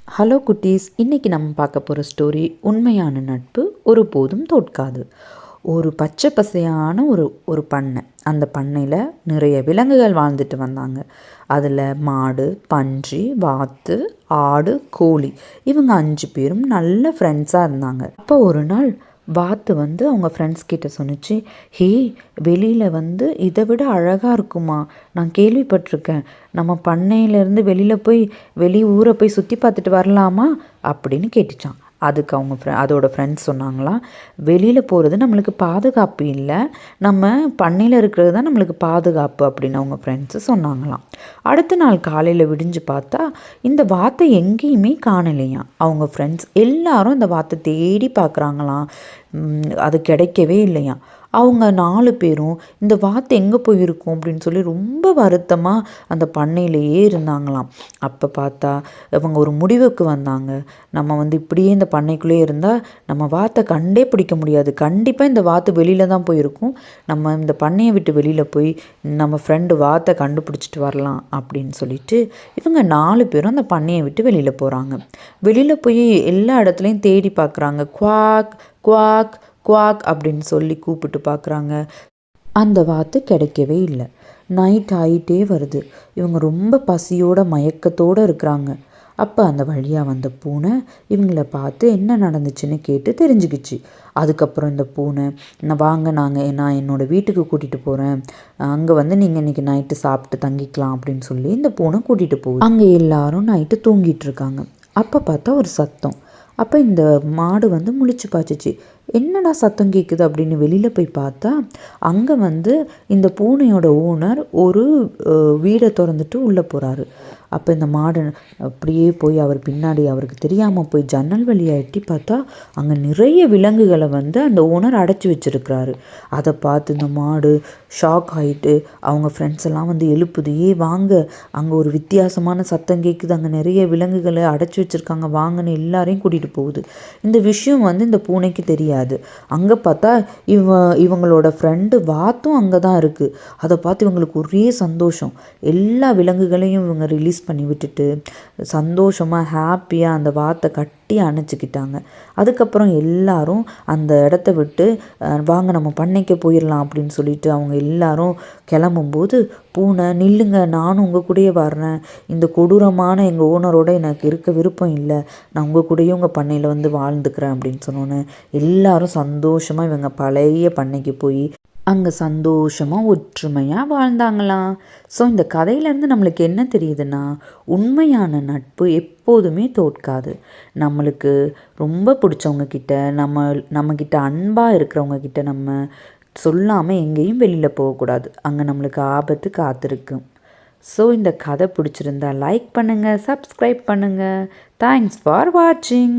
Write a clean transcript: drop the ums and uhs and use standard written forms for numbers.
Hello குட்டீஸ், இன்றைக்கி நம்ம பார்க்க போகிற ஸ்டோரி உண்மையான நட்பு ஒருபோதும் தோற்காது. ஒரு பச்சை பசையான ஒரு பண்ணை. அந்த பண்ணையில் நிறைய விலங்குகள் வாழ்ந்துட்டு வந்தாங்க. அதில் மாடு, பன்றி, வாத்து, ஆடு, கோழி, இவங்க 5 பேரும் நல்ல ஃப்ரெண்ட்ஸாக இருந்தாங்க. அப்போ ஒரு நாள் வாத்து அவங்க ஃப்ரெண்ட்ஸ் கிட்ட சொன்னிச்சு, ஹே, வெளியில் இதை விட அழகாக இருக்குமா, நான் கேள்விப்பட்டிருக்கேன், நம்ம பண்ணையிலேருந்து வெளி ஊரை போய் சுற்றி பார்த்துட்டு வரலாமா அப்படின்னு கேட்டுச்சான். அதுக்கு அதோட ஃப்ரெண்ட்ஸ் சொன்னாங்களாம், வெளியில் போகிறது நம்மளுக்கு பாதுகாப்பு இல்லை, நம்ம பண்ணையில் இருக்கிறது தான் நம்மளுக்கு பாதுகாப்பு அப்படின்னு அவங்க ஃப்ரெண்ட்ஸு சொன்னாங்களாம். அடுத்த நாள் காலையில் விடிஞ்சு பார்த்தா இந்த வாத்தை எங்கேயுமே காணலையாம். அவங்க ஃப்ரெண்ட்ஸ் எல்லாரும் இந்த வாத்தை தேடி பார்க்குறாங்களாம். அது கிடைக்கவே இல்லையாம். அவங்க 4 பேரும் இந்த வாத்து எங்கே போயிருக்கும் அப்படின்னு சொல்லி ரொம்ப வருத்தமாக அந்த பண்ணையிலேயே இருந்தாங்களாம். அப்போ பார்த்தா இவங்க ஒரு முடிவுக்கு வந்தாங்க. நம்ம இப்படியே இந்த பண்ணைக்குள்ளேயே இருந்தால் நம்ம வாத்தை கண்டே பிடிக்க முடியாது, கண்டிப்பாக இந்த வாத்து வெளியில் தான் போயிருக்கும், நம்ம இந்த பண்ணையை விட்டு வெளியில் போய் நம்ம ஃப்ரெண்டு வாத்தை கண்டுபிடிச்சிட்டு வரலாம் அப்படின்னு சொல்லிட்டு இவங்க 4 பேரும் அந்த பண்ணையை விட்டு வெளியில் போகிறாங்க. வெளியில் போய் எல்லா இடத்துலையும் தேடி பார்க்குறாங்க. குவாக் குவாக் குவாக் அப்படின்னு சொல்லி கூப்பிட்டு பார்க்குறாங்க. அந்த வாத்து கிடைக்கவே இல்லை. நைட் ஆகிட்டே வருது. இவங்க ரொம்ப பசியோட மயக்கத்தோடு இருக்கிறாங்க. அப்போ அந்த வழியாக வந்த பூனை இவங்கள பார்த்து என்ன நடந்துச்சுன்னு கேட்டு தெரிஞ்சுக்கிச்சு. அதுக்கப்புறம் இந்த பூனை, நான் என்னோடய வீட்டுக்கு கூட்டிகிட்டு போகிறேன், அங்கே நீங்கள் இன்றைக்கி நைட்டு சாப்பிட்டு தங்கிக்கலாம் அப்படின்னு சொல்லி இந்த பூனை கூட்டிகிட்டு போகுது. அங்கே எல்லாரும் நைட்டு தூங்கிட்டு இருக்காங்க. அப்போ பார்த்தா ஒரு சத்தம். அப்போ இந்த மாடு முழிச்சு பார்த்துச்சு, என்னடா சத்தம் கேட்குது அப்படின்னு வெளியில் போய் பார்த்தா அங்கே இந்த பூனையோட ஓனர் ஒரு வீடை திறந்துட்டு உள்ளே போகிறாரு. அப்போ இந்த மாடு அப்படியே போய் அவர் பின்னாடி அவருக்கு தெரியாமல் போய் ஜன்னல் வழியாக எட்டி பார்த்தா அங்கே நிறைய விலங்குகளை அந்த ஓனர் அடைச்சி வச்சுருக்கிறாரு. அதை பார்த்து இந்த மாடு ஷாக் ஆகிட்டு அவங்க ஃப்ரெண்ட்ஸ் எல்லாம் எழுப்புது, வாங்க, அங்கே ஒரு வித்தியாசமான சத்தம் கேட்குது, அங்கே நிறைய விலங்குகளை அடைச்சி வச்சுருக்காங்க, வாங்கன்னு எல்லாரையும் கூட்டிகிட்டு போகுது. இந்த விஷயம் இந்த பூனைக்கு தெரியாது. அங்கே பார்த்தா இவங்களோட ஃப்ரெண்டு வாத்தும் அங்கே தான் இருக்குது. அதை பார்த்து இவங்களுக்கு ஒரே சந்தோஷம். எல்லா விலங்குகளையும் இவங்க ரிலீஸ் பண்ணி விட்டுட்டு சந்தோஷமாக ஹாப்பியாக அந்த வாத்தை கட்டி அணைச்சிக்கிட்டாங்க. அதுக்கப்புறம் எல்லாரும் அந்த இடத்த விட்டு வாங்க நம்ம பண்ணைக்கு போயிடலாம் அப்படின்னு சொல்லிட்டு அவங்க எல்லாரும் கிளம்பும்போது பூனை, நில்லுங்க, நானும் உங்கள் கூடயே வர்றேன், இந்த கொடூரமான எங்கள் ஓனரோட எனக்கு இருக்க விருப்பம் இல்லை, நான் உங்கள் கூடயே உங்கள் பண்ணையில் வாழ்ந்துக்கிறேன் அப்படின்னு சொன்னோன்னே எல்லாரும் சந்தோஷமாக இவங்க பழைய பண்ணைக்கு போய் அங்கே சந்தோஷமாக ஒற்றுமையாக வாழ்ந்தாங்களாம். ஸோ இந்த கதையிலேருந்து நம்மளுக்கு என்ன தெரியுதுன்னா, உண்மையான நட்பு எப்போதுமே தோற்காது. நம்மளுக்கு ரொம்ப பிடிச்சவங்க கிட்ட, நம்மக்கிட்ட அன்பாக இருக்கிறவங்க கிட்ட நம்ம சொல்லாமல் எங்கேயும் வெளியில் போகக்கூடாது. அங்கே நம்மளுக்கு ஆபத்து காத்திருக்கும். ஸோ இந்த கதை பிடிச்சிருந்தா லைக் பண்ணுங்கள், சப்ஸ்கிரைப் பண்ணுங்கள். தேங்க்ஸ் ஃபார் வாட்சிங்.